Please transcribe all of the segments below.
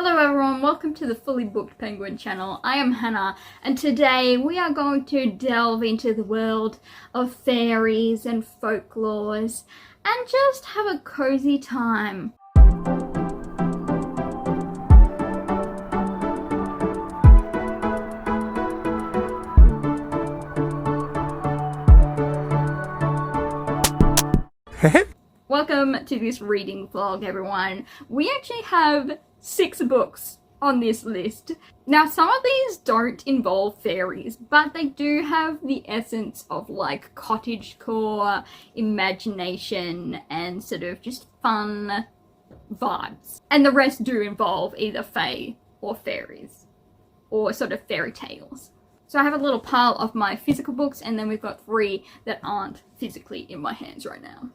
Hello everyone, welcome to the Fully Booked Penguin channel. I am Hannah and today we are going to delve into the world of fairies and folklores and just have a cozy time. Welcome to this reading vlog, everyone. We actually have 6 books on this list. Now, some of these don't involve fairies, but they do have the essence of like cottagecore, imagination, and sort of just fun vibes. And the rest do involve either fae or fairies, or sort of fairy tales. So I have a little pile of my physical books, and then we've got 3 that aren't physically in my hands right now.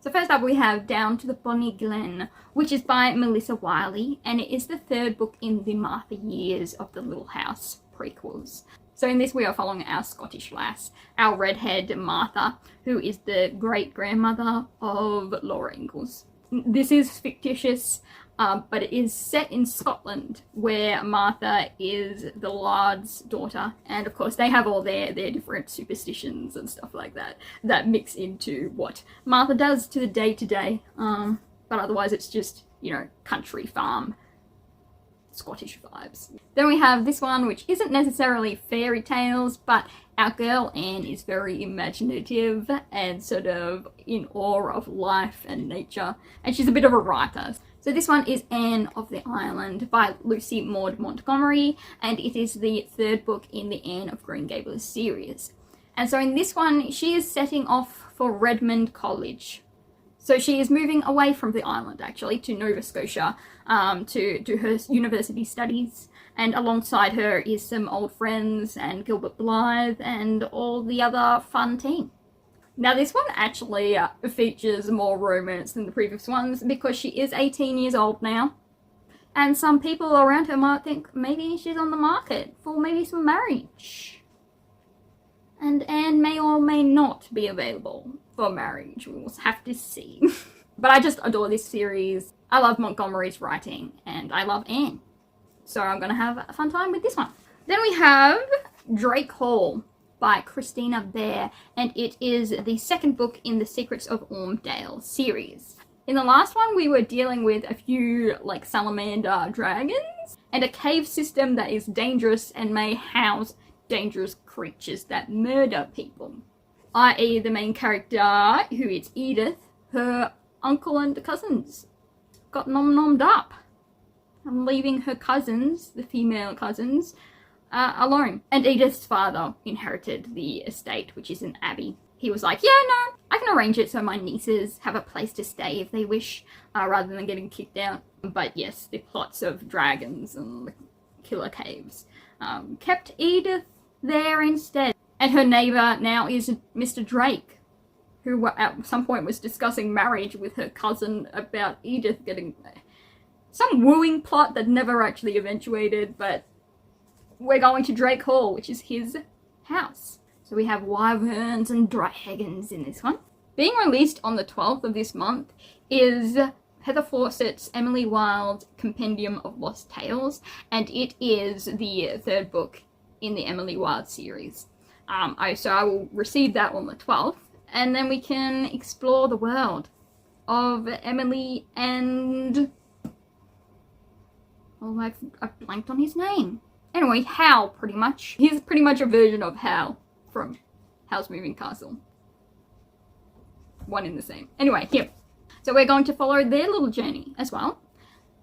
So first up we have Down to the Bonny Glen, which is by Melissa Wilde, and it is the 3rd book in the Martha Years of the Little House prequels. So in this we are following our Scottish lass, our redhead Martha, who is the great-grandmother of Laura Ingalls. This is fictitious, but it is set in Scotland, where Martha is the Lard's daughter, and of course they have all their different superstitions and stuff like that mix into what Martha does to the day-to-day, but otherwise it's just, you know, country farm Scottish vibes. Then we have this one, which isn't necessarily fairy tales, but our girl Anne is very imaginative and sort of in awe of life and nature, and she's a bit of a writer. So this one is Anne of the Island by Lucy Maud Montgomery, and it is the 3rd book in the Anne of Green Gables series. And so in this one, she is setting off for Redmond College. So she is moving away from the island, actually, to Nova Scotia to do her university studies. And alongside her is some old friends and Gilbert Blythe and all the other fun team. Now this one actually features more romance than the previous ones because she is 18 years old now. And some people around her might think maybe she's on the market for maybe some marriage. And Anne may or may not be available for marriage. We will have to see. But I just adore this series. I love Montgomery's writing and I love Anne. So I'm going to have a fun time with this one. Then we have Drake Hall by Christina Bear, and it is the 2nd book in the Secrets of Ormdale series. In the last one we were dealing with a few like salamander dragons and a cave system that is dangerous and may house dangerous creatures that murder people, i.e. the main character, who is Edith, her uncle and cousins got nom-nommed up and leaving her cousins, the female cousins, alone. And Edith's father inherited the estate, which is an abbey. He was like, yeah, no, I can arrange it so my nieces have a place to stay if they wish, rather than getting kicked out. But yes, the plots of dragons and killer caves kept Edith there instead. And her neighbour now is Mr. Drake, who at some point was discussing marriage with her cousin about Edith getting some wooing plot that never actually eventuated, but we're going to Drake Hall, which is his house. So we have wyverns and dragons in this one. Being released on the 12th of this month is Heather Fawcett's Emily Wilde Compendium of Lost Tales, and it is the 3rd book in the Emily Wilde series. So I will receive that on the 12th, and then we can explore the world of Emily and... oh, I've blanked on his name. Anyway, Hal, pretty much. He's pretty much a version of Hal from Hal's Moving Castle. One in the same. Anyway, here. So we're going to follow their little journey as well.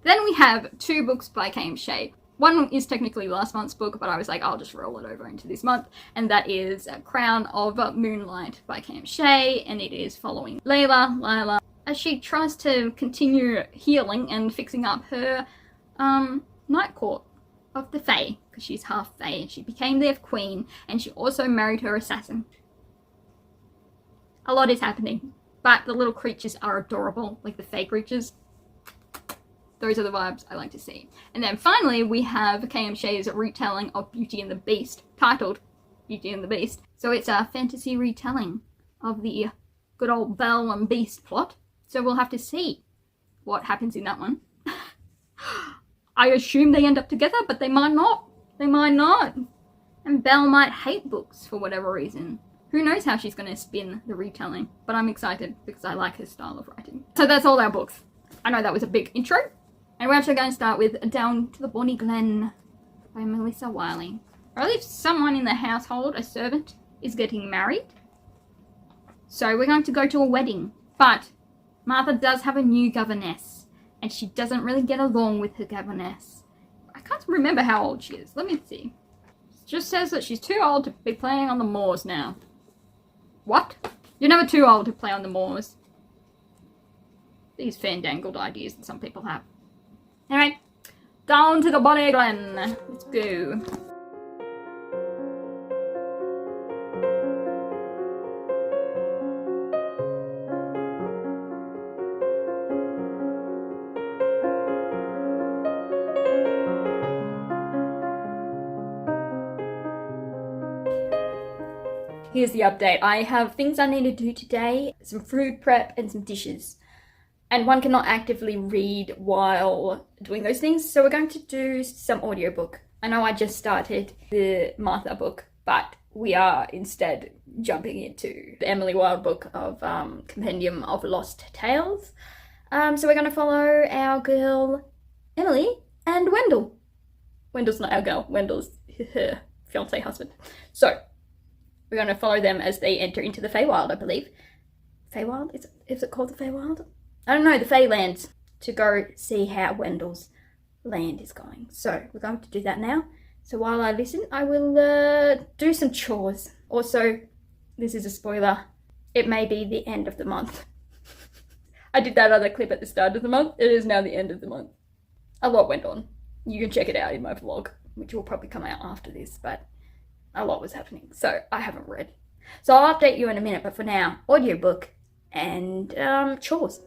Then we have 2 books by K.M.Shea. One is technically last month's book, but I was like, I'll just roll it over into this month. And that is Crown of Moonlight by K.M.Shea, and it is following Lila, as she tries to continue healing and fixing up her night court of the Fae, because she's half Fae, and she became their queen, and she also married her assassin. A lot is happening, but the little creatures are adorable, like the Fae creatures. Those are the vibes I like to see. And then finally we have K.M.Shea's retelling of Beauty and the Beast, titled Beauty and the Beast. So it's a fantasy retelling of the good old Belle and Beast plot, so we'll have to see what happens in that one. I assume they end up together, but they might not. They might not. And Belle might hate books for whatever reason. Who knows how she's going to spin the retelling, but I'm excited because I like her style of writing. So that's all our books. I know that was a big intro. And we're actually going to start with Down to the Bonny Glen by Melissa Wiley. Or at least someone in the household, a servant, is getting married. So we're going to go to a wedding. But Martha does have a new governess, and she doesn't really get along with her governess. I can't remember how old she is. Let me see. It just says that she's too old to be playing on the moors now. What? You're never too old to play on the moors. These fandangled ideas that some people have. Anyway, down to the Bonny Glen. Let's go. Here's the update. I have things I need to do today, some food prep and some dishes. And one cannot actively read while doing those things, so we're going to do some audiobook. I know I just started the Martha book, but we are instead jumping into the Emily Wilde book of Compendium of Lost Tales. So we're going to follow our girl Emily and Wendell. Wendell's not our girl, Wendell's her fiance husband. So we're going to follow them as they enter into the Fey Wild, I believe. Fey Wild? Is it called the Fey Wild? I don't know, the Fey lands, to go see how Wendell's land is going. So we're going to do that now. So while I listen, I will do some chores. Also, this is a spoiler, it may be the end of the month. I did that other clip at the start of the month. It is now the end of the month. A lot went on. You can check it out in my vlog, which will probably come out after this, but a lot was happening, so I haven't read. So I'll update you in a minute, but for now, audiobook and chores.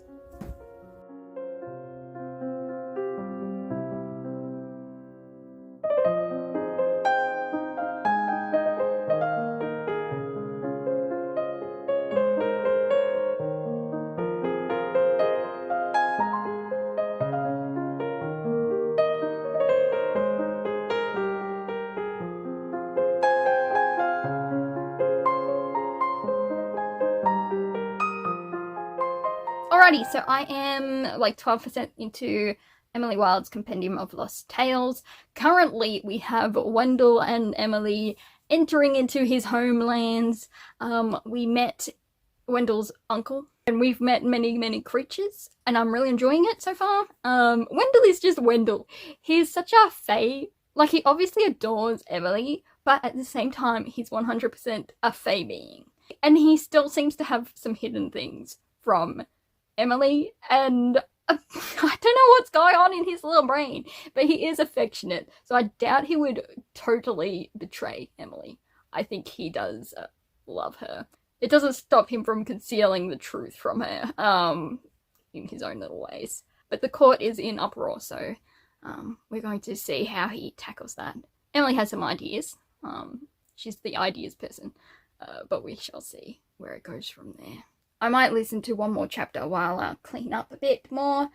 Alrighty, so I am like 12% into Emily Wilde's Compendium of Lost Tales. Currently, we have Wendell and Emily entering into his homelands. We met Wendell's uncle, and we've met many, many creatures, and I'm really enjoying it so far. Wendell is just Wendell. He's such a Fey. Like, he obviously adores Emily, but at the same time, he's 100% a Fey being. And he still seems to have some hidden things from Emily, and I don't know what's going on in his little brain, but he is affectionate, so I doubt he would totally betray Emily. I think he does love her. It doesn't stop him from concealing the truth from her, in his own little ways. But the court is in uproar, so we're going to see how he tackles that. Emily has some ideas. She's the ideas person, but we shall see where it goes from there. I might listen to one more chapter while I clean up a bit more,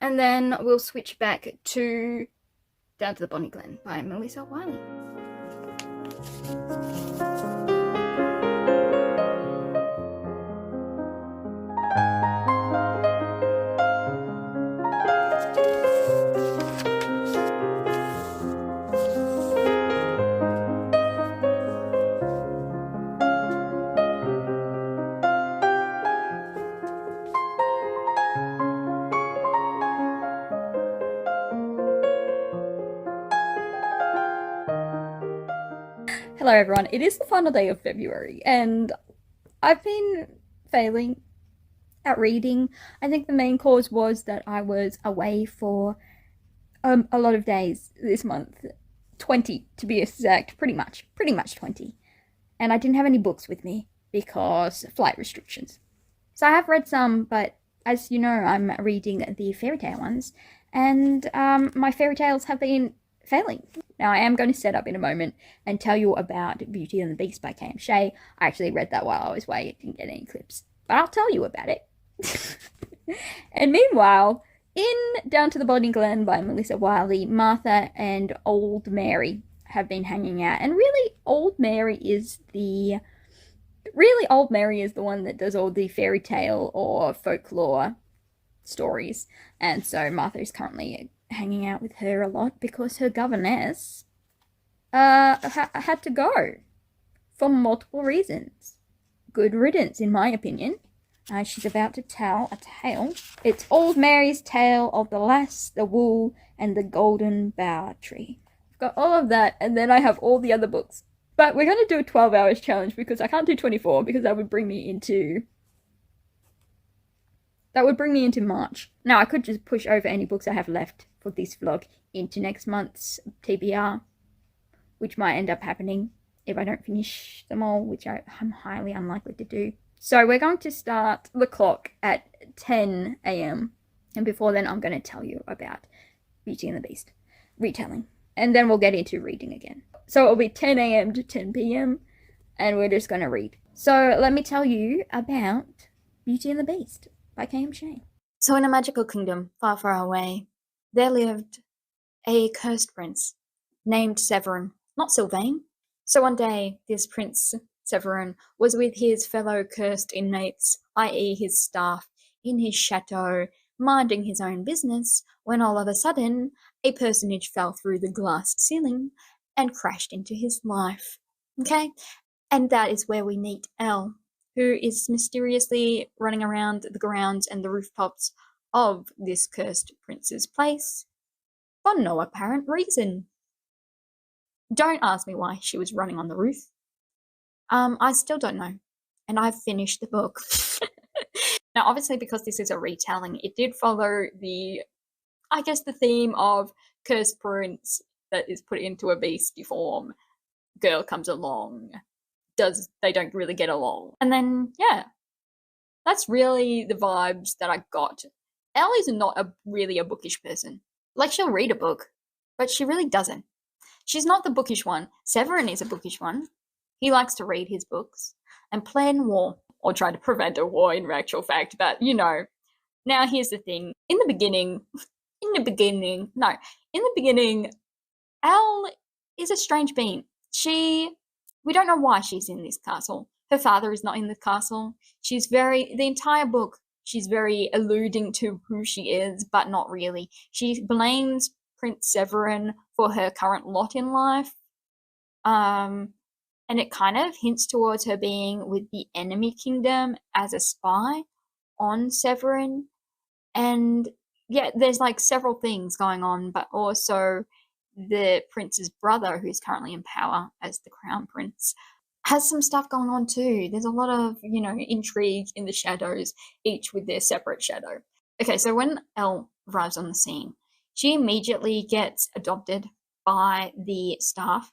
and then we'll switch back to Down to the Bonny Glen by Melissa Wiley. Hello everyone, it is the final day of February and I've been failing at reading. I think the main cause was that I was away for a lot of days this month. 20 to be exact, pretty much 20. And I didn't have any books with me because flight restrictions. So I have read some, but as you know, I'm reading the fairy tale ones and my fairy tales have been failing. Now, I am going to set up in a moment and tell you about Beauty and the Beast by K.M.Shea. I actually read that while I was away. I didn't get any clips, but I'll tell you about it. And meanwhile, In Down to the Body Glen by Melissa Wilde, Martha and Old Mary have been hanging out, and Old Mary is the one that does all the fairy tale or folklore stories, and so Martha is currently hanging out with her a lot because her governess had to go for multiple reasons. Good riddance, in my opinion. She's about to tell a tale. It's Old Mary's Tale of the Lass, the Wool, and the Golden Bower Tree. I've got all of that, and then I have all the other books. But we're going to do a 12 hours challenge because I can't do 24 because that would bring me into March. Now, I could just push over any books I have left for this vlog into next month's TBR, which might end up happening if I don't finish them all, which I'm highly unlikely to do. So we're going to start the clock at 10 a.m. And before then, I'm going to tell you about Beauty and the Beast retelling. And then we'll get into reading again. So it'll be 10 a.m. to 10 p.m. and we're just going to read. So let me tell you about Beauty and the Beast by K.M.Shea. So in a magical kingdom far, far away, there lived a cursed prince named Severin, not Sylvain. So one day, this prince, Severin, was with his fellow cursed inmates, i.e. his staff, in his chateau, minding his own business, when all of a sudden, a personage fell through the glass ceiling and crashed into his life. Okay? And that is where we meet Elle, who is mysteriously running around the grounds and the rooftops of this cursed prince's place for no apparent reason. Don't ask me why she was running on the roof. I still don't know. And I've finished the book. Now, obviously, because this is a retelling, it did follow the theme of cursed prince that is put into a beastie form. Girl comes along. They don't really get along. And then, yeah, that's really the vibes that I got. Elle is not really a bookish person. Like, she'll read a book, but she really doesn't. She's not the bookish one. Severin is a bookish one. He likes to read his books and plan war, or try to prevent a war in actual fact, but you know. Now here's the thing. In the beginning, Elle is a strange being. We don't know why she's in this castle. Her father is not in the castle. The entire book, she's very alluding to who she is, but not really. She blames Prince Severin for her current lot in life. And it kind of hints towards her being with the enemy kingdom as a spy on Severin. And yeah, there's like several things going on, but also the prince's brother, who's currently in power as the crown prince, has some stuff going on too. There's a lot of, intrigue in the shadows, each with their separate shadow. Okay, so when Elle arrives on the scene, she immediately gets adopted by the staff,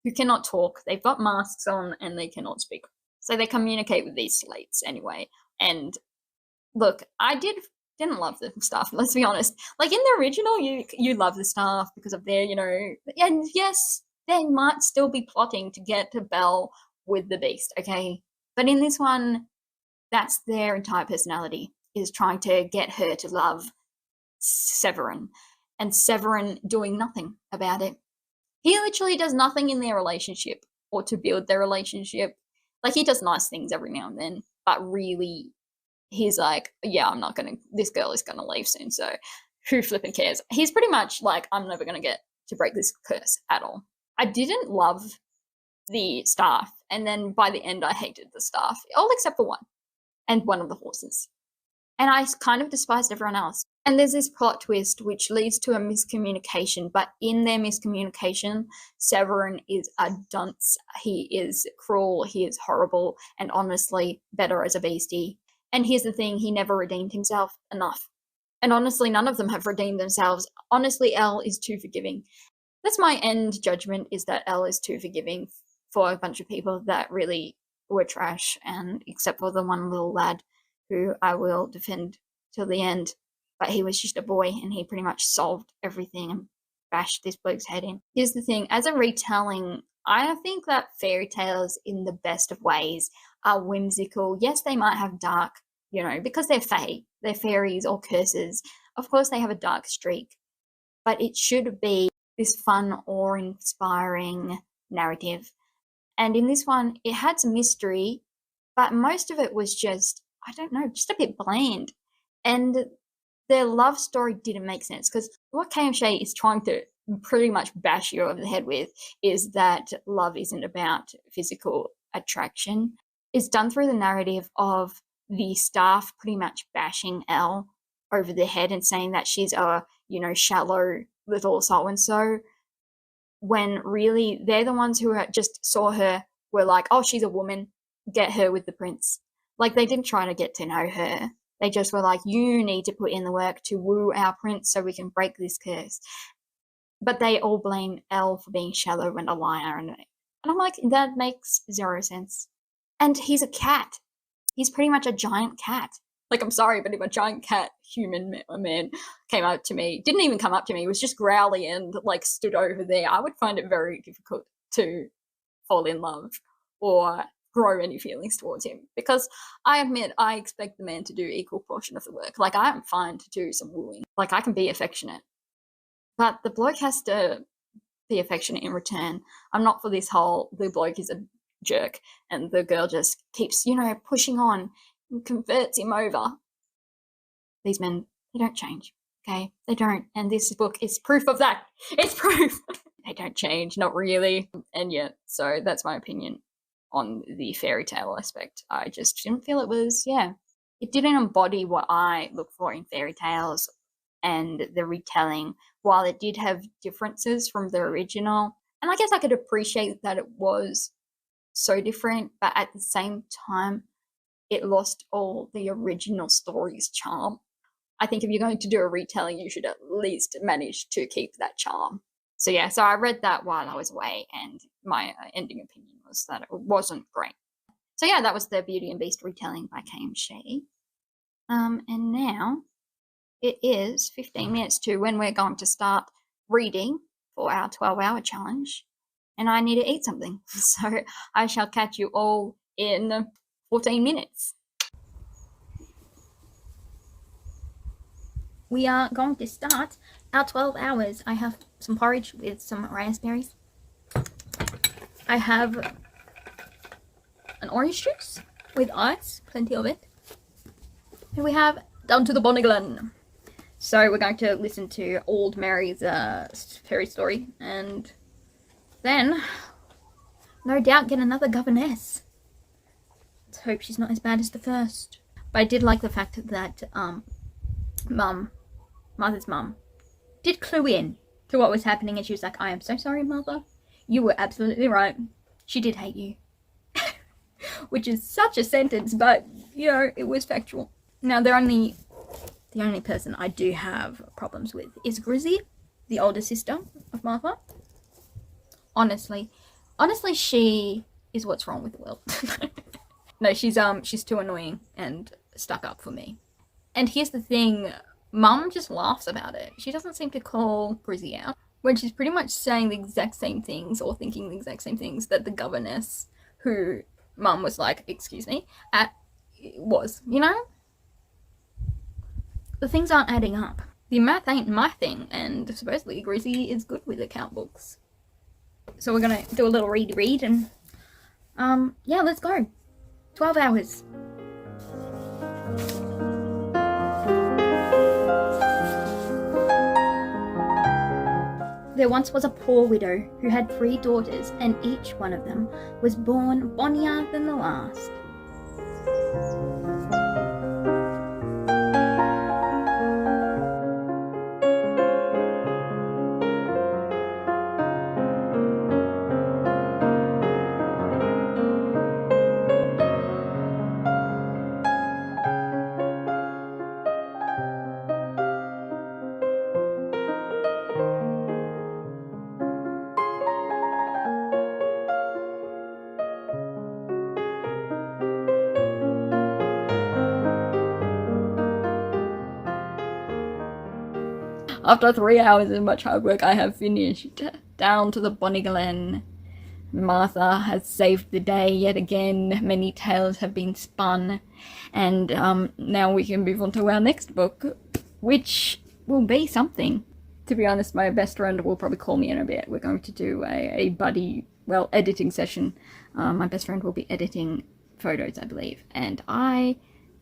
who cannot talk. They've got masks on and they cannot speak. So they communicate with these slates anyway. And look, I didn't love the staff, let's be honest. Like in the original, you love the staff because of their, and yes, they might still be plotting to get to Belle with the beast, okay? But in this one, that's their entire personality, is trying to get her to love Severin, and Severin doing nothing about it. He literally does nothing in their relationship or to build their relationship. Like, he does nice things every now and then, but really, he's like, yeah, this girl is gonna leave soon, so who flipping cares? He's pretty much like, I'm never gonna get to break this curse at all. I didn't love the staff, and then by the end I hated the staff, all except for one, and one of the horses. And I kind of despised everyone else. And there's this plot twist which leads to a miscommunication, but in their miscommunication, Severin is a dunce. He is cruel, he is horrible, and honestly, better as a beastie. And here's the thing, he never redeemed himself enough. And honestly, none of them have redeemed themselves. Honestly, Elle is too forgiving. That's my end judgment, is that Elle is too forgiving for a bunch of people that really were trash, and except for the one little lad who I will defend till the end. But he was just a boy, and he pretty much solved everything and bashed this bloke's head in. Here's the thing, as a retelling, I think that fairy tales, in the best of ways, are whimsical. Yes, they might have dark, because they're fae, they're fairies or curses Of course, they have a dark streak, but it should be this fun, awe-inspiring narrative. And in this one, it had some mystery, but most of it was just, I don't know, just a bit bland. And their love story didn't make sense, because what K.M.Shea is trying to pretty much bash you over the head with is that love isn't about physical attraction. It's done through the narrative of the staff pretty much bashing Elle over the head and saying that she's a, shallow little so-and-so, when really they're the ones who just saw her, were like, oh, she's a woman, get her with the prince. Like, they didn't try to get to know her. They just were like, you need to put in the work to woo our prince so we can break this curse. But they all blame Elle for being shallow and a liar. And I'm like, that makes zero sense. And he's a cat. He's pretty much a giant cat. Like, I'm sorry, but if a giant cat human man came up to me, didn't even come up to me, was just growly and, like, stood over there, I would find it very difficult to fall in love or grow any feelings towards him. Because I admit, I expect the man to do equal portion of the work. Like, I'm fine to do some wooing. Like, I can be affectionate. But the bloke has to be affectionate in return. I'm not for this whole, the bloke is a jerk and the girl just keeps, pushing on and converts him over. These men, they don't change, okay? They don't. And this book is proof of that. It's proof. They don't change, not really. And yeah, so that's my opinion on the fairy tale aspect. I just didn't feel it was, it didn't embody what I look for in fairy tales and the retelling, while it did have differences from the original. And I guess I could appreciate that it was so different, but at the same time, it lost all the original story's charm. I think if you're going to do a retelling, you should at least manage to keep that charm. So yeah, so I read that while I was away, and my ending opinion was that it wasn't great. So yeah, that was the Beauty and Beast retelling by K.M.Shea. And now it is 15 minutes to when we're going to start reading for our 12-hour challenge, and I need to eat something. So I shall catch you all in 14 minutes. We are going to start our 12 hours. I have some porridge with some raspberries. I have an orange juice with ice, plenty of it. And we have Down to the Bonniglin. So we're going to listen to Old Mary's fairy story, and then no doubt get another governess. Let's hope she's not as bad as the first. But I did like the fact that Mother's mum did clue in to what was happening, and she was like, I am so sorry, Mother. You were absolutely right. She did hate you. Which is such a sentence, but, it was factual. Now, the only person I do have problems with is Grizzy, the older sister of Martha. Honestly, she is what's wrong with the world. No, she's too annoying and stuck up for me. And here's the thing, Mum just laughs about it. She doesn't seem to call Grizzy out when she's pretty much saying the exact same things or thinking the exact same things that the governess, who Mum was like, excuse me, was, The things aren't adding up. The math ain't my thing, and supposedly Grizzy is good with account books. So we're gonna do a little read and yeah, let's go. 12 hours. There once was a poor widow who had 3 daughters, and each one of them was born bonnier than the last. After 3 hours of much hard work, I have finished Down to the Bonniglin. Martha has saved the day yet again. Many tales have been spun, and now we can move on to our next book, which will be something. To be honest, my best friend will probably call me in a bit. We're going to do a buddy, well, editing session. My best friend will be editing photos, I believe, and I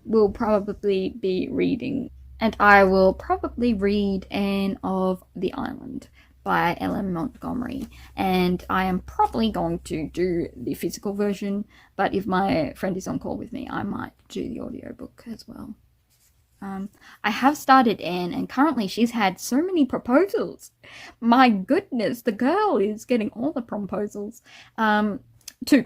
will probably be reading, and I will probably read Anne of the Island by Ellen Montgomery, and I am probably going to do the physical version, but if my friend is on call with me, I might do the audiobook as well. I have started Anne, and currently she's had so many proposals. My goodness, the girl is getting all the proposals. 2.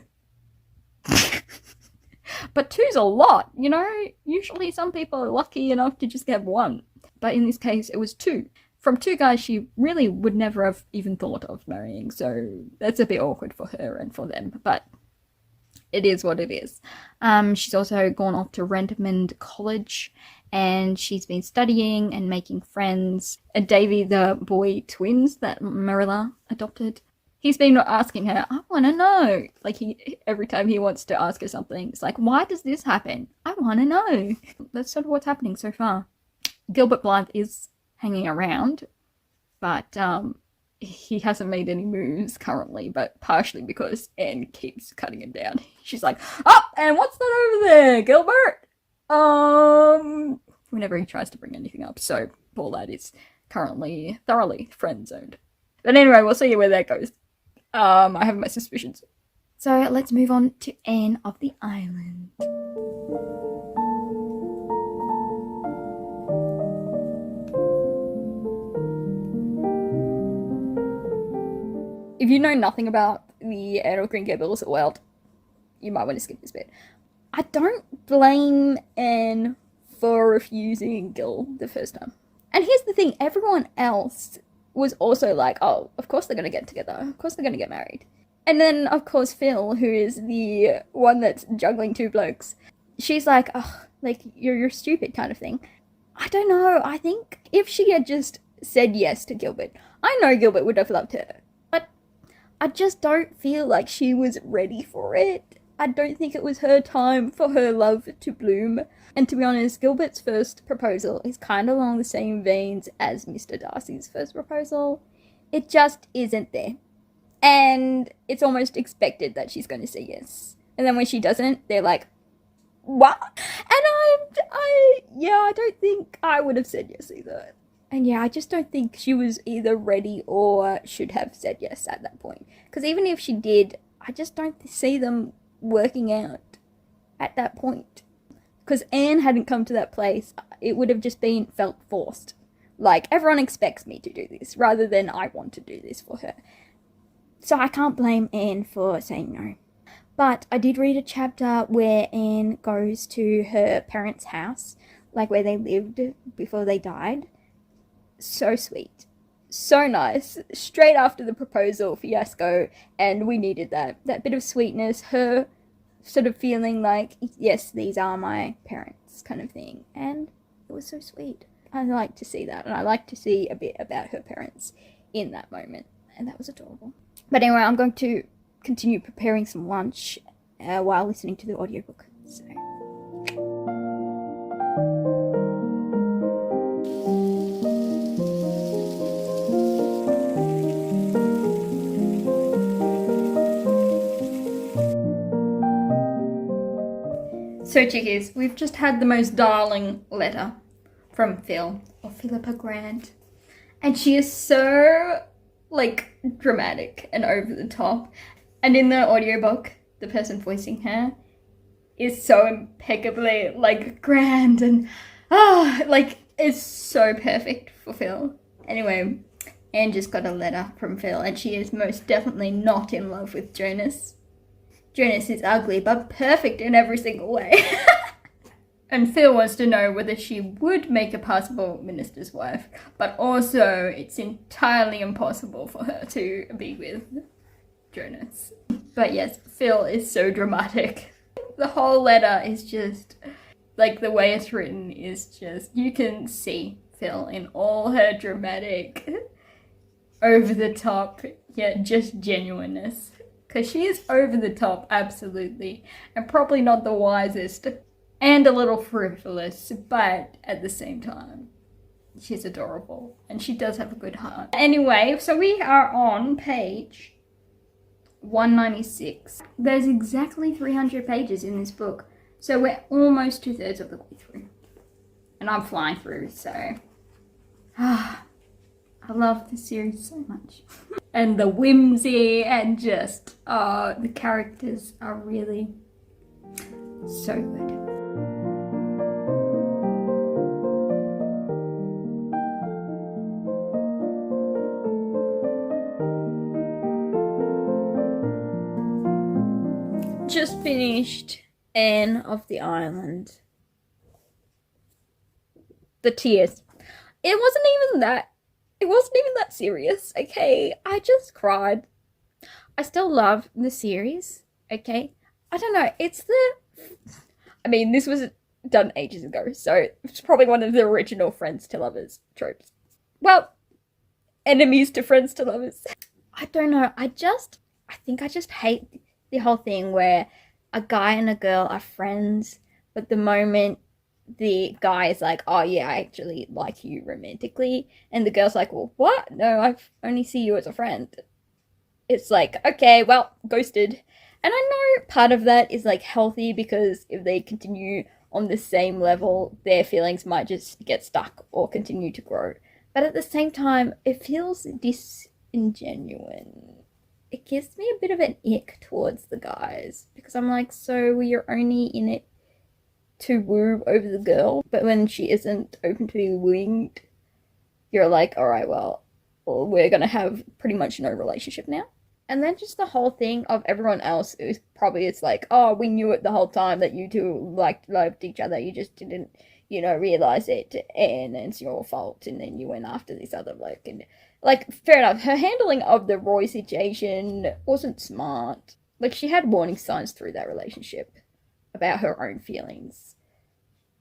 But 2's a lot, you know? Usually some people are lucky enough to just get 1. But in this case, it was 2. From 2 guys she really would never have even thought of marrying, so that's a bit awkward for her and for them. But it is what it is. She's also gone off to Redmond College, and she's been studying and making friends. And Davy, the boy twins that Marilla adopted, he's been asking her, I want to know. Like, every time he wants to ask her something, it's like, why does this happen? I want to know. That's sort of what's happening so far. Gilbert Blythe is hanging around, but he hasn't made any moves currently, but partially because Anne keeps cutting him down. She's like, oh, and what's that over there, Gilbert? Whenever he tries to bring anything up. So poor lad is currently thoroughly friend-zoned. But anyway, we'll see where that goes. I have my suspicions. So let's move on to Anne of the Island. If you know nothing about the Anne of Green Gables or Wilde, you might want to skip this bit. I don't blame Anne for refusing Gil the first time. And here's the thing, everyone else was also like, oh, of course they're going to get together. Of course they're going to get married. And then, of course, Phil, who is the one that's juggling 2 blokes, she's like, oh, like, you're stupid kind of thing. I don't know. I think if she had just said yes to Gilbert, I know Gilbert would have loved her. But I just don't feel like she was ready for it. I don't think it was her time for her love to bloom. And to be honest, Gilbert's first proposal is kind of along the same veins as Mr. Darcy's first proposal. It just isn't there. And it's almost expected that she's going to say yes. And then when she doesn't, they're like, what? And I don't think I would have said yes either. And yeah, I just don't think she was either ready or should have said yes at that point. Because even if she did, I just don't see them working out at that point. Because Anne hadn't come to that place, it would have just been felt forced. Like, everyone expects me to do this, rather than I want to do this for her. So I can't blame Anne for saying no. But I did read a chapter where Anne goes to her parents' house, like where they lived before they died. So sweet. So nice. Straight after the proposal fiasco, and we needed that. That bit of sweetness, her sort of feeling like, yes, these are my parents kind of thing. And it was so sweet. I like to see that, and I like to see a bit about her parents in that moment. And that was adorable. But anyway, I'm going to continue preparing some lunch while listening to the audiobook. So. So chickies, we've just had the most darling letter from Phil, or Philippa Grant. And she is so, like, dramatic and over the top. And in the audiobook, the person voicing her is so impeccably, like, grand and, like, it's so perfect for Phil. Anyway, Anne just got a letter from Phil, and she is most definitely not in love with Jonas. Jonas is ugly, but perfect in every single way. And Phil wants to know whether she would make a passable minister's wife, but also it's entirely impossible for her to be with Jonas. But yes, Phil is so dramatic. The whole letter is just, like, the way it's written is just, you can see Phil in all her dramatic, over the top, yet just genuineness. Because she is over the top, absolutely, and probably not the wisest, and a little frivolous, but at the same time, She's adorable, and she does have a good heart. Anyway, so we are on page 196. There's exactly 300 pages in this book, so we're almost 2/3 of the way through. And I'm flying through, so... I love this series so much. And the whimsy and just, the characters are really so good. Just finished Anne of the Island. The tears. It wasn't even that serious, okay? I just cried. I still love the series, okay? I don't know, this was done ages ago, so it's probably one of the original friends to lovers tropes. Well, enemies to friends to lovers. I don't know, I think I just hate the whole thing where a guy and a girl are friends, but the moment the guy is like, oh yeah, I actually like you romantically, and the girl's like, well, what? No, I only see you as a friend. It's like, okay, well, ghosted. And I know part of that is like healthy, because if they continue on the same level, their feelings might just get stuck or continue to grow. But at the same time, it feels disingenuine. It gives me a bit of an ick towards the guys, because I'm like, so you're only in it to woo over the girl, but when she isn't open to being wooed, you're like, alright, well, we're gonna have pretty much no relationship now. And then just the whole thing of everyone else is probably, it's like, oh, we knew it the whole time that you two loved each other, you just didn't, realize it, and it's your fault, and then you went after this other bloke. And like, fair enough, her handling of the Roy situation wasn't smart. Like, she had warning signs through that relationship about her own feelings.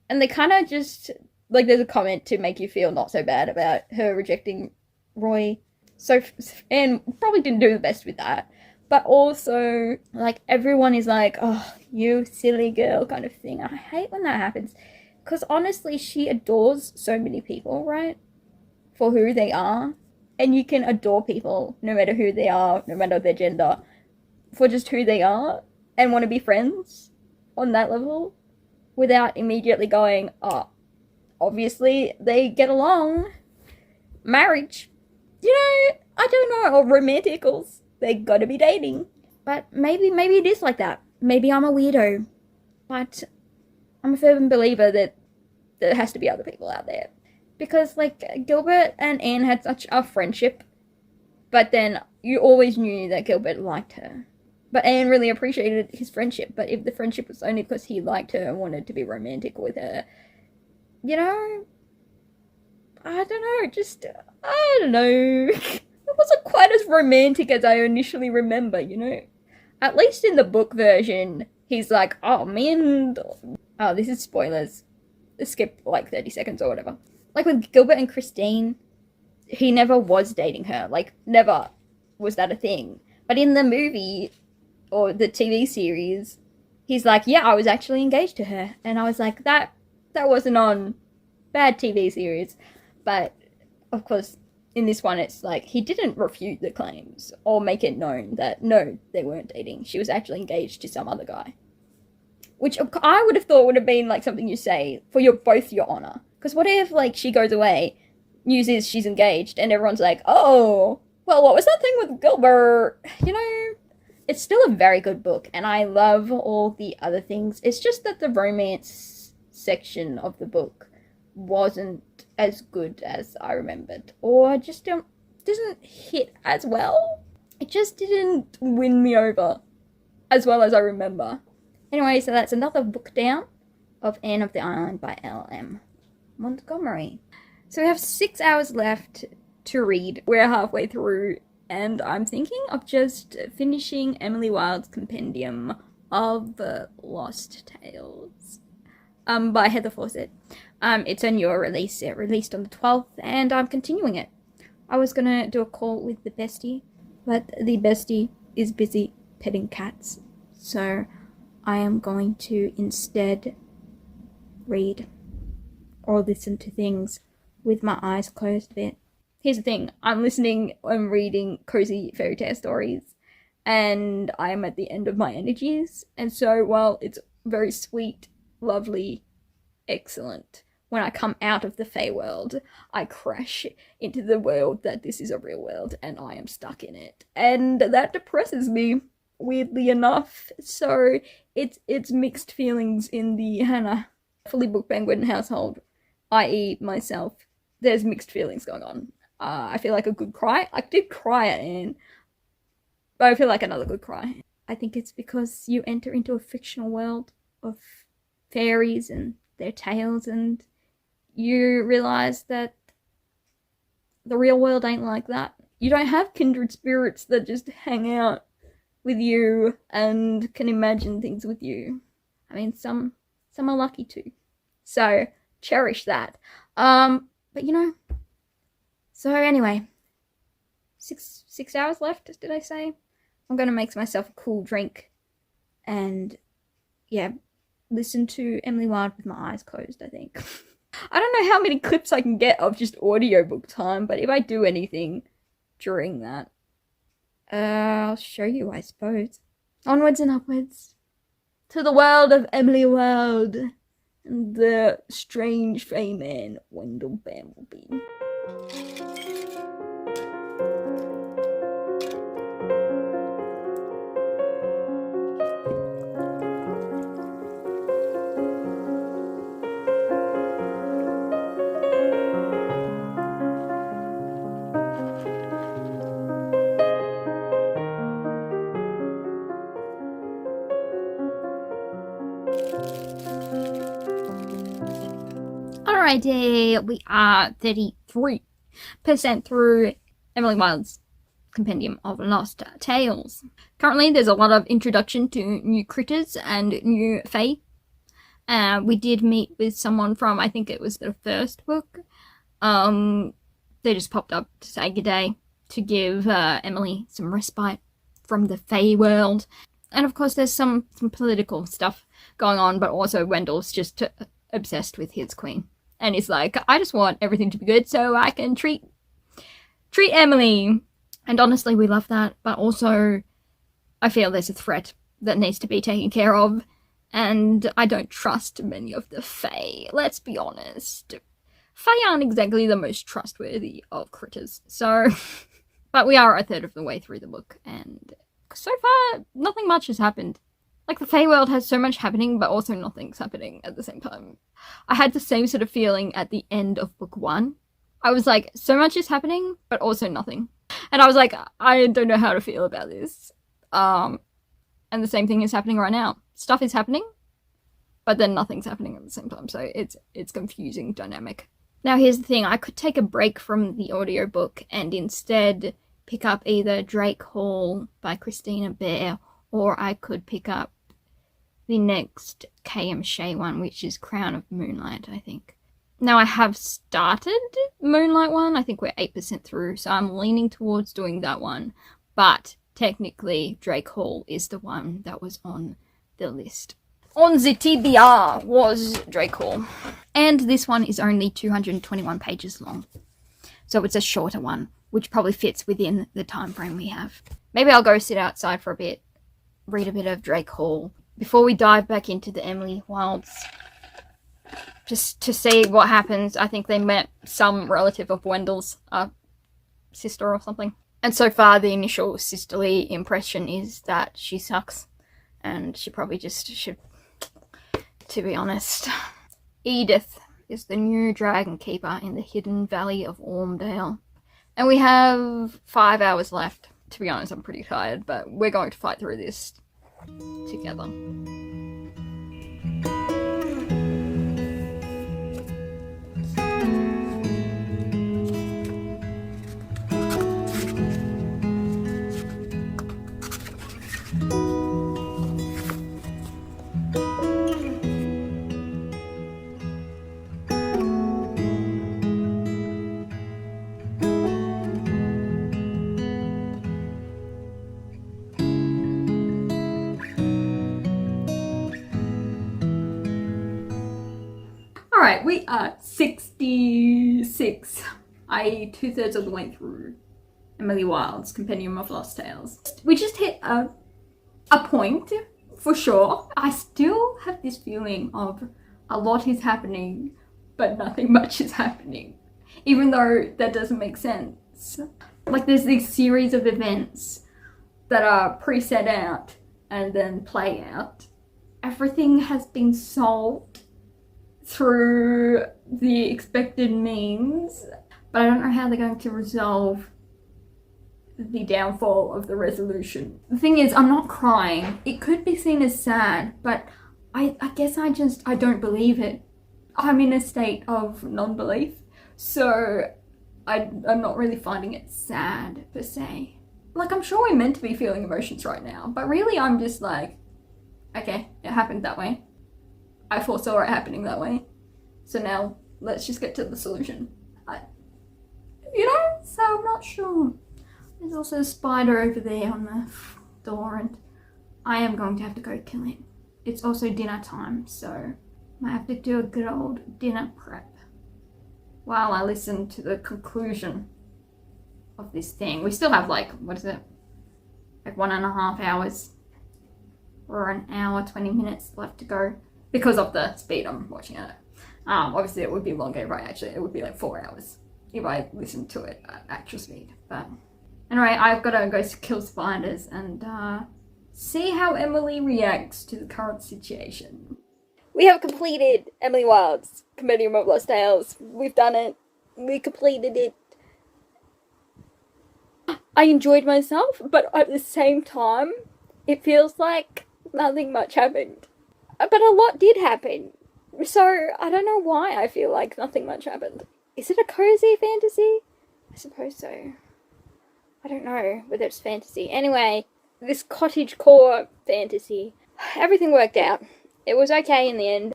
And they kind of just, like, there's a comment to make you feel not so bad about her rejecting Roy. So, and probably didn't do the best with that. But also, like, everyone is like, oh, you silly girl kind of thing. I hate when that happens. Because honestly, she adores so many people, right? For who they are. And you can adore people no matter who they are, no matter their gender, for just who they are, and want to be friends on that level, without immediately going, oh, obviously they get along. Marriage. I don't know, or romanticals. They gotta be dating. But maybe it is like that. Maybe I'm a weirdo. But I'm a fervent believer that there has to be other people out there. Because, like, Gilbert and Anne had such a friendship, but then you always knew that Gilbert liked her. But Anne really appreciated his friendship, but if the friendship was only because he liked her and wanted to be romantic with her, I don't know. It wasn't quite as romantic as I initially remember, At least in the book version, he's like, oh, this is spoilers. Skip, like, 30 seconds or whatever. Like, with Gilbert and Christine, he never was dating her. Like, never was that a thing. But in the movie, or the TV series, he's like, yeah, I was actually engaged to her. And I was like, that wasn't on bad TV series. But, of course, in this one, it's like, he didn't refute the claims or make it known that, no, they weren't dating. She was actually engaged to some other guy. Which I would have thought would have been, like, something you say for both your honor. Because what if, like, she goes away, news is she's engaged, and everyone's like, oh, well, what was that thing with Gilbert? It's still a very good book, and I love all the other things. It's just that the romance section of the book wasn't as good as I remembered, or just doesn't hit as well. It just didn't win me over as well as I remember. Anyway, so that's another book down of Anne of the Island by L.M. Montgomery. So we have 6 hours left to read. We're halfway through, and I'm thinking of just finishing Emily Wilde's compendium of Lost Tales by Heather Fawcett. It's a newer release. It released on the 12th, and I'm continuing it. I was gonna do a call with the Bestie, but the Bestie is busy petting cats, so I am going to instead read or listen to things with my eyes closed a bit. Here's the thing, I'm listening and reading cozy fairy tale stories, and I am at the end of my energies, and so while it's very sweet, lovely, excellent, when I come out of the Fey world, I crash into the world that this is a real world, and I am stuck in it, and that depresses me, weirdly enough. So it's mixed feelings in the Hannah fully booked penguin household, i.e. myself. There's mixed feelings going on. I feel like a good cry. I did cry at Anne, but I feel like another good cry. I think it's because you enter into a fictional world of fairies and their tales, and you realize that the real world ain't like that. You don't have kindred spirits that just hang out with you and can imagine things with you. I mean, some are lucky too. So cherish that. But you know. So anyway, six hours left, did I say? I'm gonna make myself a cool drink and yeah, listen to Emily Wilde with my eyes closed, I think. I don't know how many clips I can get of just audiobook time, but if I do anything during that, I'll show you, I suppose. Onwards and upwards to the world of Emily Wilde and the strange fey man, Wendell Bamblebee. Alrighty, we are 33% through Emily Wilde's Compendium of Lost Tales. Currently, there's a lot of introduction to new critters and new fae. We did meet with someone from, I think it was the first book. They just popped up to say good day, to give Emily some respite from the Fey world. And of course, there's some political stuff going on, but also Wendell's just obsessed with his queen. And he's like, I just want everything to be good so I can treat Emily. And honestly, we love that. But also, I feel there's a threat that needs to be taken care of. And I don't trust many of the Fae. Let's be honest. Fae aren't exactly the most trustworthy of critters. So, but we are a third of the way through the book. And so far, nothing much has happened. Like, the Fey world has so much happening, but also nothing's happening at the same time. I had the same sort of feeling at the end of book 1. I was like, so much is happening, but also nothing. And I was like, I don't know how to feel about this. And the same thing is happening right now. Stuff is happening, but then nothing's happening at the same time. So it's confusing dynamic. Now, here's the thing. I could take a break from the audiobook and instead pick up either Drake Hall by Christina Bear, or I could pick up the next K.M.Shea one, which is Crown of Moonlight, I think. Now, I have started Moonlight one. I think we're 8% through, so I'm leaning towards doing that one. But technically, Drake Hall is the one that was on the list. On the TBR was Drake Hall. And this one is only 221 pages long. So it's a shorter one, which probably fits within the time frame we have. Maybe I'll go sit outside for a bit, read a bit of Drake Hall, before we dive back into the Emily Wildes, just to see what happens. I think they met some relative of Wendell's sister or something. And so far, the initial sisterly impression is that she sucks. And she probably just should, to be honest. Edith is the new dragon keeper in the hidden valley of Ormdale. And we have 5 hours left. To be honest, I'm pretty tired, but we're going to fight through this together. Alright, we are 67% 6, i.e. 2/3 of the way through Emily Wilde's Compendium of Lost Tales. We just hit a point, for sure. I still have this feeling of a lot is happening, but nothing much is happening. Even though that doesn't make sense. Like, there's these series of events that are pre-set out and then play out. Everything has been solved through the expected means, but I don't know how they're going to resolve the downfall of the resolution. The thing is, I'm not crying. It could be seen as sad, but I guess I don't believe it. I'm in a state of non-belief, so I'm not really finding it sad per se. Like, I'm sure we're meant to be feeling emotions right now, but really I'm just like, okay, it happened that way. I foresaw it happening that way. So now let's just get to the solution. So I'm not sure. There's also a spider over there on the door, and I am going to have to go kill it. It's also dinner time, so I have to do a good old dinner prep while I listen to the conclusion of this thing. We still have like 1.5 hours or an hour, 20 minutes left to go because of the speed I'm watching it. Obviously it would be longer if it would be like 4 hours if I listened to it at actual speed. But anyway, I've got to go kill spiders and see how Emily reacts to the current situation. We have completed Emily Wilde's Compendium of Lost Tales. We've done it. We completed it. I enjoyed myself, but at the same time, it feels like nothing much happened. But a lot did happen. So I don't know why I feel like nothing much happened. Is it a cozy fantasy? I suppose so. I don't know whether it's fantasy. Anyway, this cottage core fantasy, everything worked out. It was okay in the end.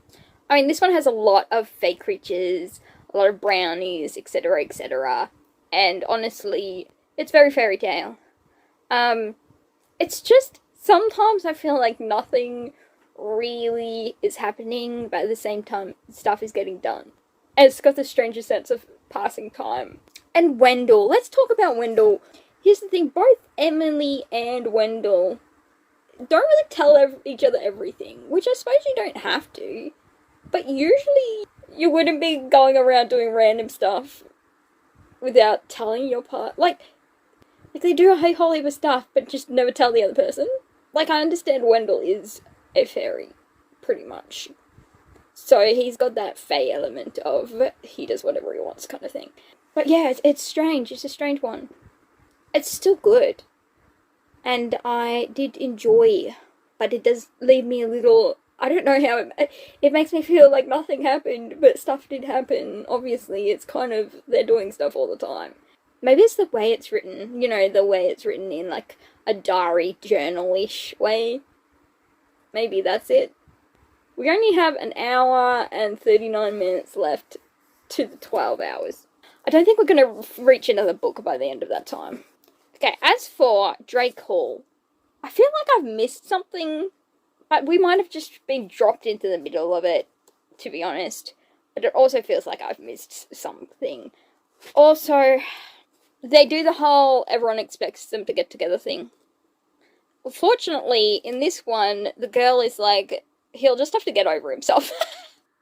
I mean, this one has a lot of fake creatures, a lot of brownies, etc., etc. And honestly, it's very fairy tale. It's just, sometimes I feel like nothing really is happening, but at the same time, stuff is getting done. And it's got the strangest sense of passing time. And Wendell. Let's talk about Wendell. Here's the thing, both Emily and Wendell don't really tell each other everything, which I suppose you don't have to. But usually, you wouldn't be going around doing random stuff without telling your part. Like they do a whole heap of stuff, but just never tell the other person. Like, I understand Wendell is a fairy, pretty much. So he's got that Fey element of he does whatever he wants kind of thing. But yeah, it's strange. It's a strange one. It's still good. And I did enjoy, but it does leave me a little, I don't know how, it makes me feel like nothing happened, but stuff did happen. Obviously, it's kind of, they're doing stuff all the time. Maybe it's the way it's written, the way it's written in like a diary journal-ish way. Maybe that's it. We only have an hour and 39 minutes left to the 12 hours. I don't think we're going to reach another book by the end of that time. Okay, as for Drake Hall, I feel like I've missed something, but we might have just been dropped into the middle of it, to be honest. But it also feels like I've missed something. Also, they do the whole everyone expects them to get together thing. Fortunately, in this one, the girl is like, he'll just have to get over himself.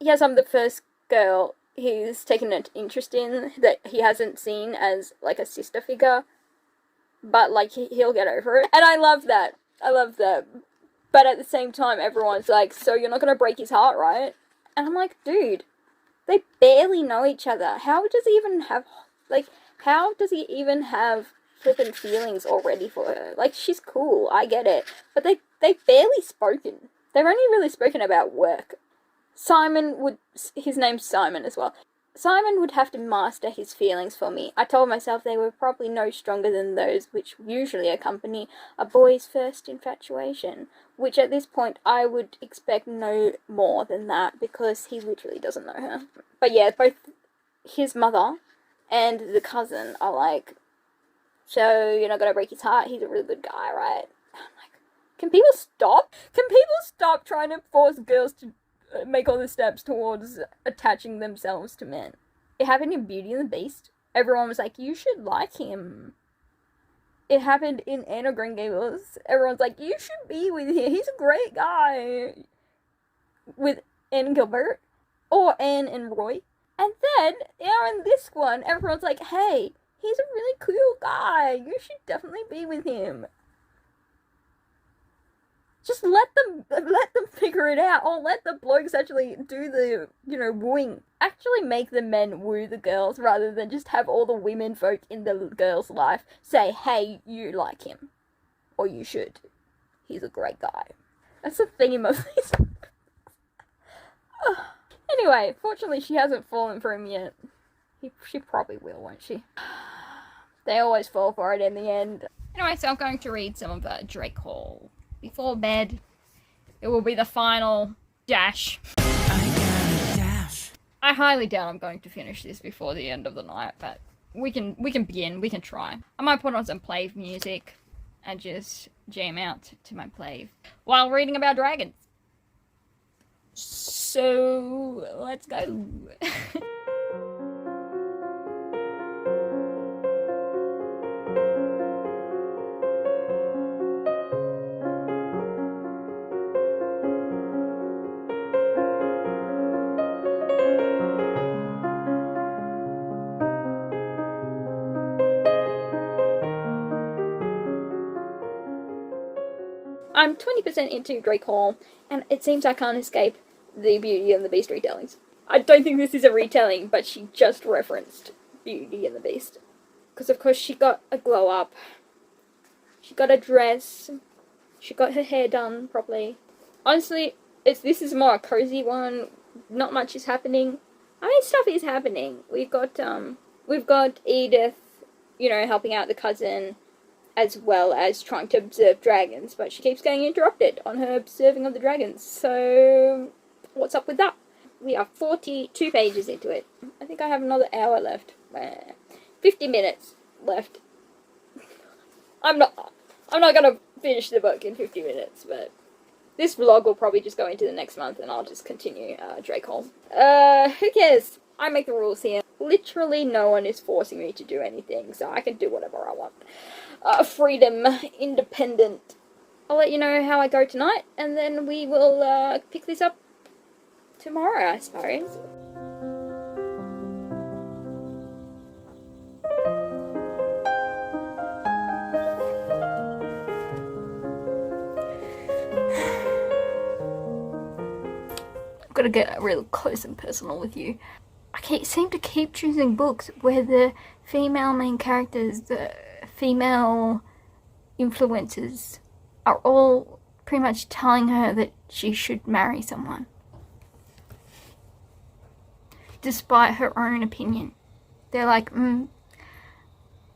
Yes, I'm the first girl he's taken an interest in that he hasn't seen as, like, a sister figure. But, like, he'll get over it. And I love that. I love that. But at the same time, everyone's like, so you're not gonna break his heart, right? And I'm like, dude, they barely know each other. How does he even have flippin' feelings already for her? Like, she's cool, I get it. But they've barely spoken. They've only really spoken about work. His name's Simon as well. Simon would have to master his feelings for me. I told myself they were probably no stronger than those which usually accompany a boy's first infatuation, which at this point I would expect no more than that because he literally doesn't know her. But yeah, both his mother and the cousin are like, so you're not gonna break his heart? He's a really good guy, right? I'm like, can people stop? Can people stop trying to force girls to make all the steps towards attaching themselves to men? It happened in Beauty and the Beast. Everyone was like, you should like him. It happened in Anne of Green Gables. Everyone's like, you should be with him. He's a great guy. With Anne Gilbert. Or Anne and Roy. And then, in this one, everyone's like, hey, he's a really cool guy. You should definitely be with him. Just let them figure it out, or let the blokes actually do the, wooing. Actually make the men woo the girls, rather than just have all the women folk in the girl's life say, hey, you like him. Or you should. He's a great guy. That's the theme of this. Anyway, fortunately she hasn't fallen for him yet. She probably will, won't she? They always fall for it in the end. Anyway, so I'm going to read some of Drake Hall. Before bed, it will be the final dash. I gotta dash. I highly doubt I'm going to finish this before the end of the night, but we can begin, we can try. I might put on some play music and just jam out to my play while reading about dragons. So, let's go. I'm 20% into Drake Hall, and it seems I can't escape the Beauty and the Beast retellings. I don't think this is a retelling, but she just referenced Beauty and the Beast. Because of course she got a glow up, she got a dress, she got her hair done properly. Honestly, this is more a cozy one, not much is happening. I mean, stuff is happening. We've got Edith, helping out the cousin, as well as trying to observe dragons, but she keeps getting interrupted on her observing of the dragons, so what's up with that? We are 42 pages into it. I think I have another hour left. 50 minutes left. I'm not gonna finish the book in 50 minutes, but this vlog will probably just go into the next month and I'll just continue Drake Hall. Who cares? I make the rules here. Literally no one is forcing me to do anything, so I can do whatever I want. Freedom, independent. I'll let you know how I go tonight, and then we will pick this up tomorrow, I suppose. I've got to get real close and personal with you. I seem to keep choosing books where the female main characters, the female influencers, are all pretty much telling her that she should marry someone, despite her own opinion. They're like, and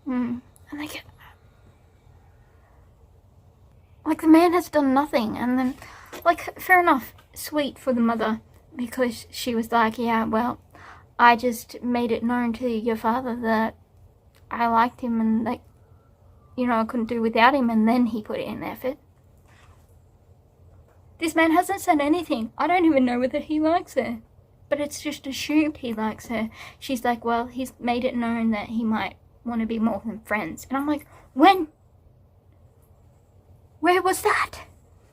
they get, like, the man has done nothing, and then, like, fair enough, sweet for the mother, because she was like, yeah, well, I just made it known to your father that I liked him and, like, I couldn't do without him, and then he put in effort. This man hasn't said anything. I don't even know whether he likes her, but it's just assumed he likes her. She's like, well, he's made it known that he might want to be more than friends. And I'm like, when? Where was that?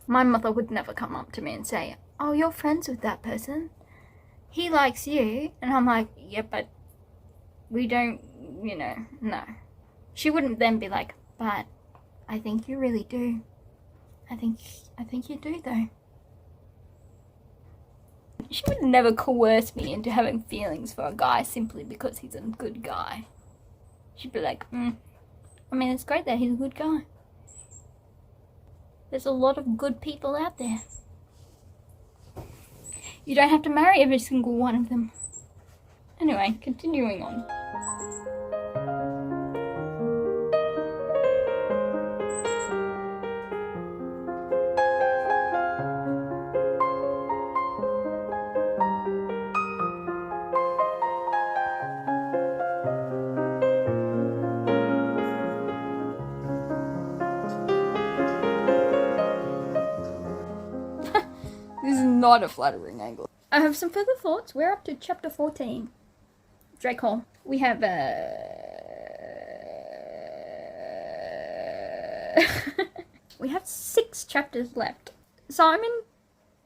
My mother would never come up to me and say, oh, you're friends with that person. He likes you. And I'm like, yeah, but we don't, no. She wouldn't then be like, but I think you really do. I think you do, though. She would never coerce me into having feelings for a guy simply because he's a good guy. She'd be like, I mean, it's great that he's a good guy. There's a lot of good people out there. You don't have to marry every single one of them. Anyway, continuing on. This is not a flattering angle. I have some further thoughts. We're up to chapter 14. Drake Hall. We have we have 6 chapters left. Simon,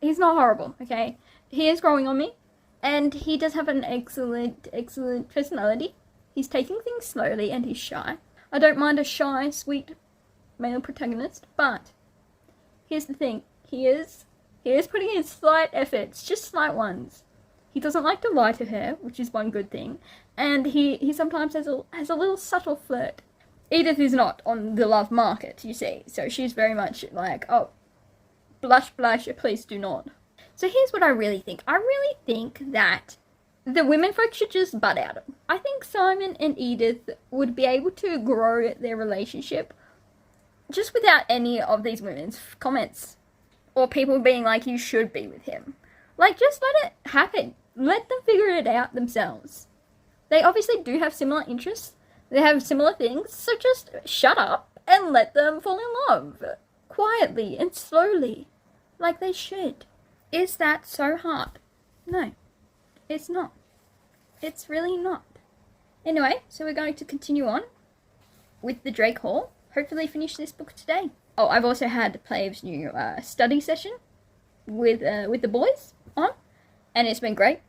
he's not horrible, okay? He is growing on me, and he does have an excellent personality. He's taking things slowly, and he's shy. I don't mind a shy, sweet male protagonist, but here's the thing. He is putting in slight efforts, just slight ones. He doesn't like to lie to her, which is one good thing, and he sometimes has a little subtle flirt. Edith is not on the love market, you see, so she's very much like, oh, blush, blush, please do not. So here's what I really think. I really think that the women folk should just butt out. I think Simon and Edith would be able to grow their relationship just without any of these women's comments or people being like, you should be with him. Like, just let it happen. Let them figure it out themselves. They obviously do have similar interests. They have similar things, so just shut up and let them fall in love. Quietly and slowly. Like they should. Is that so hard? No. It's not. It's really not. Anyway, so we're going to continue on with the Drake Hall. Hopefully finish this book today. Oh, I've also had Plav's new study session with the boys on, and it's been great.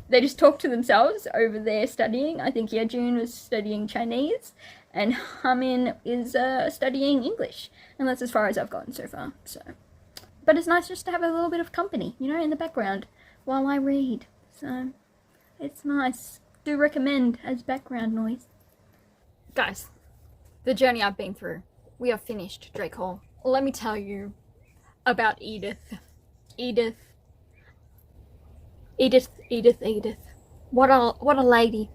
They just talk to themselves over there studying. I think Yejun was studying Chinese, and Hamin is studying English, and that's as far as I've gotten so far. So, but it's nice just to have a little bit of company, you know, in the background while I read. So, it's nice. Do recommend as background noise. Guys, the journey I've been through. We have finished Drake Hall. Let me tell you about Edith. Edith. What a lady.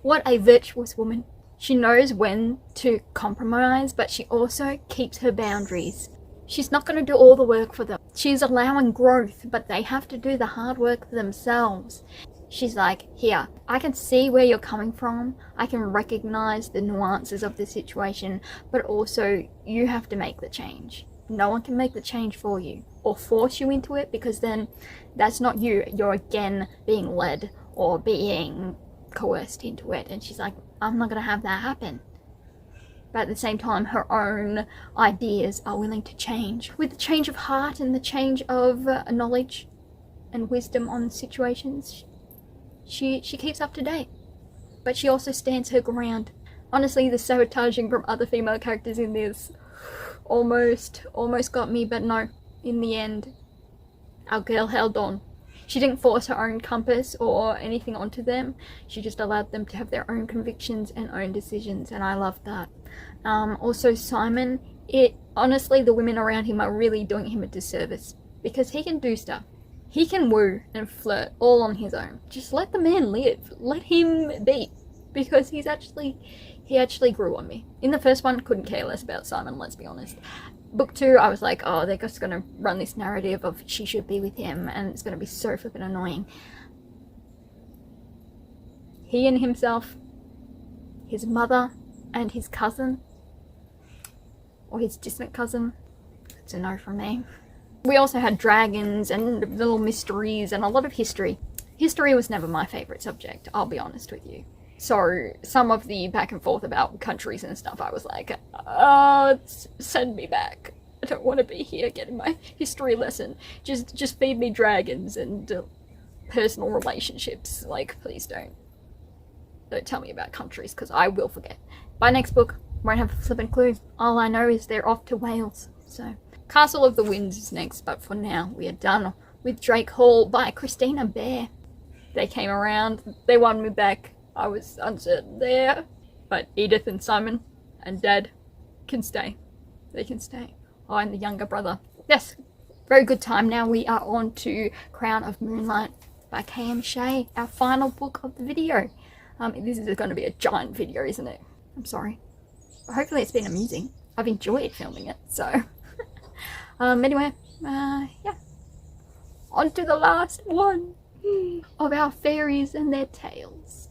What a virtuous woman. She knows when to compromise, but she also keeps her boundaries. She's not going to do all the work for them. She's allowing growth, but they have to do the hard work themselves. She's like, here, I can see where you're coming from. I can recognize the nuances of the situation, but also you have to make the change. No one can make the change for you or force you into it, because then that's not you. You're again being led or being coerced into it. And she's like, I'm not going to have that happen. But at the same time, her own ideas are willing to change. With the change of heart and the change of knowledge and wisdom on situations, she keeps up to date. But she also stands her ground. Honestly, the sabotaging from other female characters in this almost got me, but no. In the end, our girl held on. She didn't force her own compass or anything onto them. She just allowed them to have their own convictions and own decisions, and I love that. Also, Simon, honestly, the women around him are really doing him a disservice, because he can do stuff. He can woo and flirt all on his own. Just let the man live. Let him be, because he actually grew on me. In the first one, couldn't care less about Simon, let's be honest. Book 2, I was like, oh, they're just gonna run this narrative of she should be with him, and it's gonna be so flippin' annoying. He and himself, his mother, and his cousin, or his distant cousin, it's a no from me. We also had dragons and little mysteries and a lot of history. History was never my favourite subject, I'll be honest with you. So some of the back and forth about countries and stuff, I was like, send me back. I don't want to be here getting my history lesson. Just feed me dragons and personal relationships. Like, please don't tell me about countries, because I will forget. By next book, won't have a flippin' clue. All I know is they're off to Wales. So, Castle of the Winds is next, but for now, we are done with Drake Hall by Christina Bear. They came around, they won me back. I was uncertain there, but Edith and Simon and Dad can stay. They can stay. Oh, and the younger brother. Yes, very good time. Now we are on to Crown of Moonlight by K.M.Shea, our final book of the video. This is going to be a giant video, isn't it? I'm sorry. But hopefully it's been amusing. I've enjoyed filming it, so. Anyway, yeah. On to the last one of our fairies and their tales.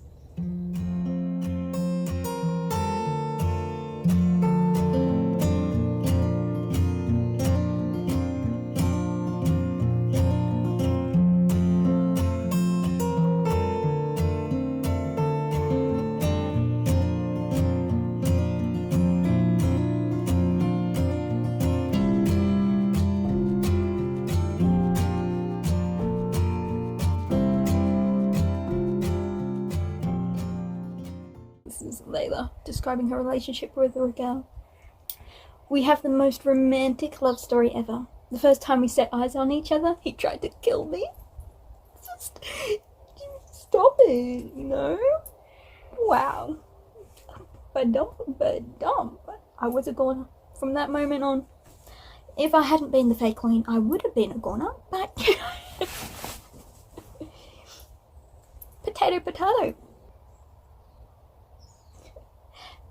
Layla, describing her relationship with Regel. We have the most romantic love story ever. The first time we set eyes on each other, he tried to kill me. Just stop it, you know? Wow. But dumb. I was a goner from that moment on. If I hadn't been the Fey Queen, I would have been a goner, but potato.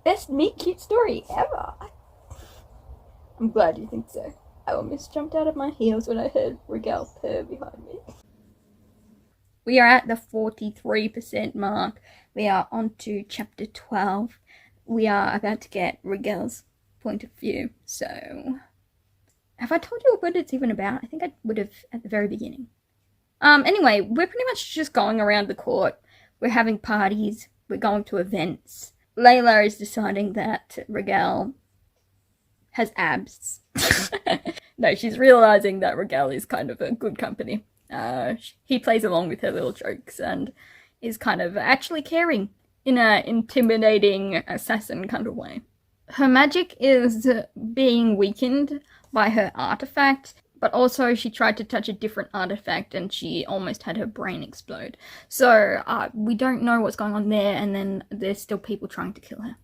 Best meet cute story ever. I'm glad you think so. I almost jumped out of my heels when I heard Regel purr behind me. We are at the 43% mark. We are on to chapter 12. We are about to get Regel's point of view. So, have I told you what it's even about? I think I would have at the very beginning. Anyway, we're pretty much just going around the court. We're having parties. We're going to events. Layla is deciding that Regel has abs. No, she's realizing that Regel is kind of a good company. He plays along with her little jokes and is kind of actually caring in an intimidating assassin kind of way. Her magic is being weakened by her artifact, but also she tried to touch a different artifact and she almost had her brain explode. So we don't know what's going on there, and then there's still people trying to kill her.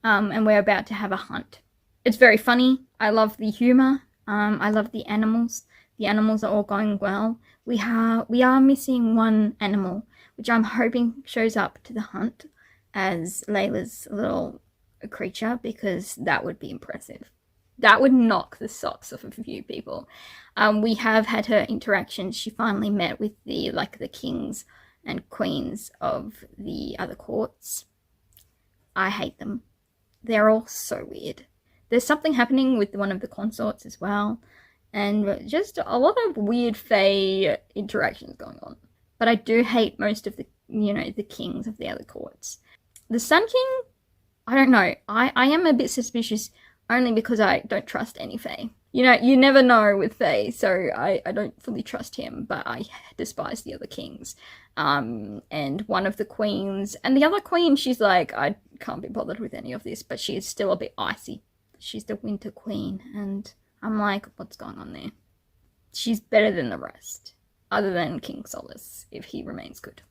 And we're about to have a hunt. It's very funny. I love the humor. I love the animals. The animals are all going well. We are missing one animal, which I'm hoping shows up to the hunt as Layla's little creature, because that would be impressive. That would knock the socks off of a few people. We have had her interactions. She finally met with the kings and queens of the other courts. I hate them. They're all so weird. There's something happening with one of the consorts as well, and just a lot of weird Fey interactions going on. But I do hate most of the kings of the other courts. The Sun King, I don't know. I am a bit suspicious, only because I don't trust any Fey. You never know with Fey, so I don't fully trust him, but I despise the other kings. And one of the queens, and the other queen, she's like, I can't be bothered with any of this, but she is still a bit icy. She's the Winter Queen, and I'm like, what's going on there? She's better than the rest, other than King Solace, if he remains good.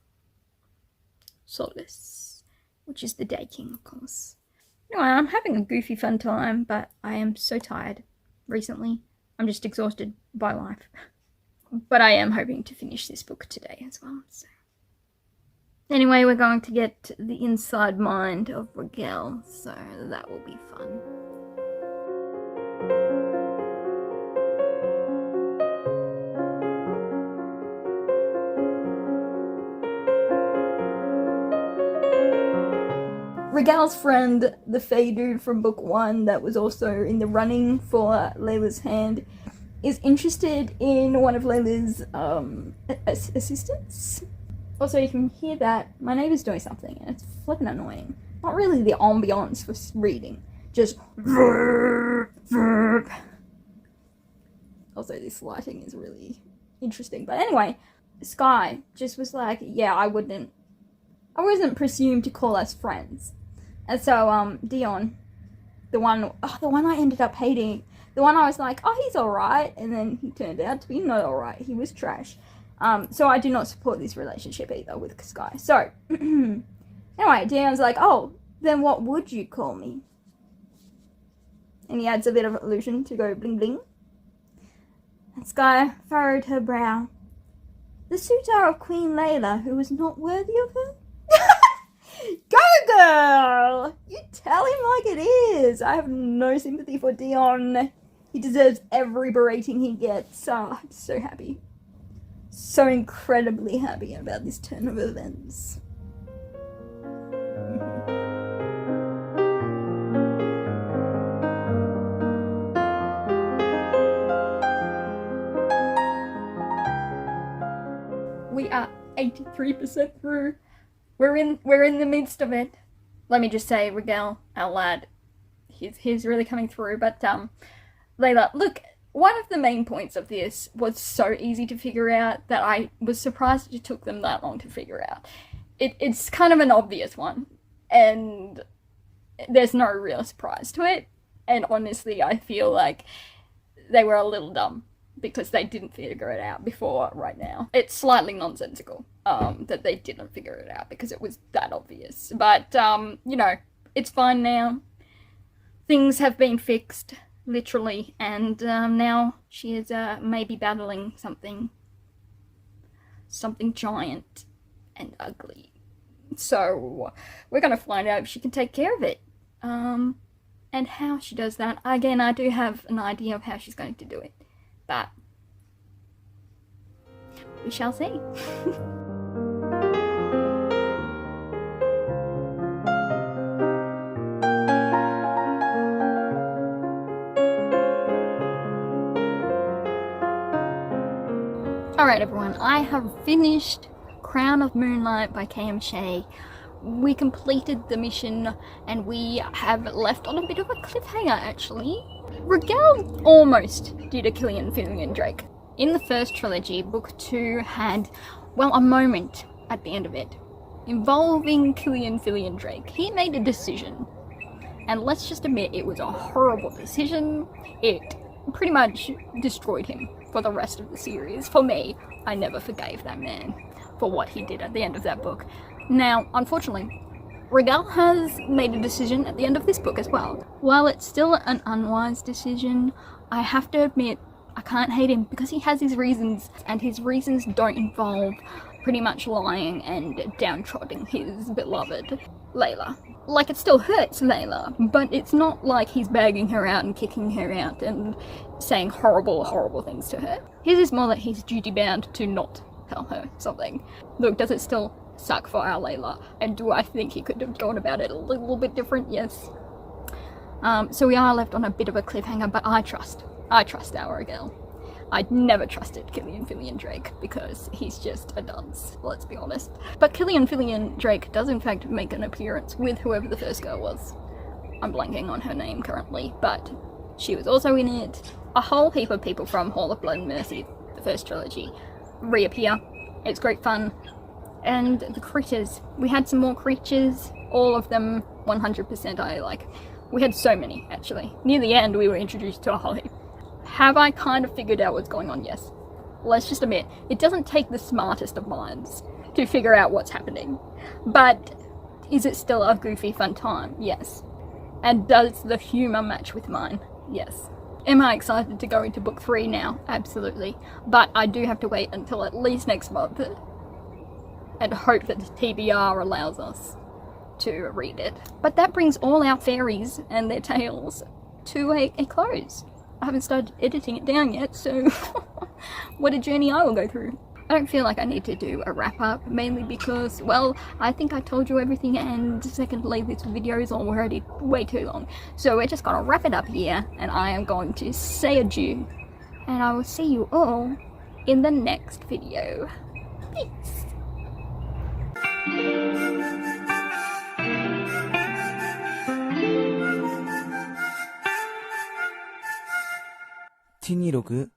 Solace, which is the Day King, of course. Anyway, I'm having a goofy fun time, but I am so tired recently. I'm just exhausted by life. But I am hoping to finish this book today as well. So. Anyway, we're going to get the inside mind of Regel, so that will be fun. Regel's friend, the Fey dude from book 1 that was also in the running for Layla's hand, is interested in one of Layla's assistants. Also, you can hear that my neighbour's doing something, and it's flipping annoying. Not really the ambiance for reading, just also this lighting is really interesting. But anyway, Sky just was like, yeah, I wasn't presumed to call us friends. And so, Dion, the one I ended up hating, the one I was like, oh, he's alright, and then he turned out to be not alright, he was trash. So I do not support this relationship either with Sky. So, anyway, Dion's like, oh, then what would you call me? And he adds a bit of illusion to go bling bling. And Sky furrowed her brow. The suitor of Queen Layla, who was not worthy of her? Go girl! You tell him like it is. I have no sympathy for Dion. He deserves every berating he gets. Oh, I'm so happy. So incredibly happy about this turn of events. We are 83% through. We're in the midst of it. Let me just say, Regel, our lad, he's really coming through. But Layla, look, one of the main points of this was so easy to figure out that I was surprised it took them that long to figure out. It's kind of an obvious one. and there's no real surprise to it. And honestly, I feel like they were a little dumb because they didn't figure it out before right now. It's slightly nonsensical that they didn't figure it out because it was that obvious. But, you know, it's fine now. Things have been fixed, literally, and now she is maybe battling something giant and ugly. So we're gonna find out if she can take care of it. And how she does that. Again, I do have an idea of how she's going to do it, but we shall see. Alright everyone, I have finished Crown of Moonlight by K.M.Shea. We completed the mission and we have left on a bit of a cliffhanger actually. Retold almost did a Killian, Filian Drake. In the first trilogy, book 2 had, well, a moment at the end of it involving Killian, Filian Drake. He made a decision, and let's just admit it was a horrible decision. It pretty much destroyed him for the rest of the series. For me, I never forgave that man for what he did at the end of that book. Now, unfortunately, Retold has made a decision at the end of this book as well. While it's still an unwise decision, I have to admit I can't hate him because he has his reasons, and his reasons don't involve pretty much lying and downtrodden his beloved Layla. Like, it still hurts Layla, but it's not like he's bagging her out and kicking her out and saying horrible, horrible things to her. His is more that he's duty bound to not tell her something. Look, does it still suck for our Layla? And do I think he could have gone about it a little bit different? Yes. So we are left on a bit of a cliffhanger, but I trust our girl. I'd never trusted Killian, Filian Drake because he's just a dunce, let's be honest. But Killian, Filian Drake does in fact make an appearance with whoever the first girl was. I'm blanking on her name currently, but she was also in it. A whole heap of people from Hall of Blood and Mercy, the first trilogy, reappear. It's great fun. And the creatures. We had some more creatures, all of them 100% I like. We had so many, actually. Near the end, we were introduced to a whole heap. Have I kind of figured out what's going on? Yes. Let's just admit, it doesn't take the smartest of minds to figure out what's happening. But is it still a goofy, fun time? Yes. And does the humour match with mine? Yes. Am I excited to go into book 3 now? Absolutely. But I do have to wait until at least next month and hope that the TBR allows us to read it. But that brings all our fairies and their tales to a close. I haven't started editing it down yet, so what a journey I will go through. I don't feel like I need to do a wrap up, mainly because, well, I think I told you everything, and secondly, this video is already way too long. So we're just gonna wrap it up here, and I am going to say adieu, and I will see you all in the next video. Peace! T26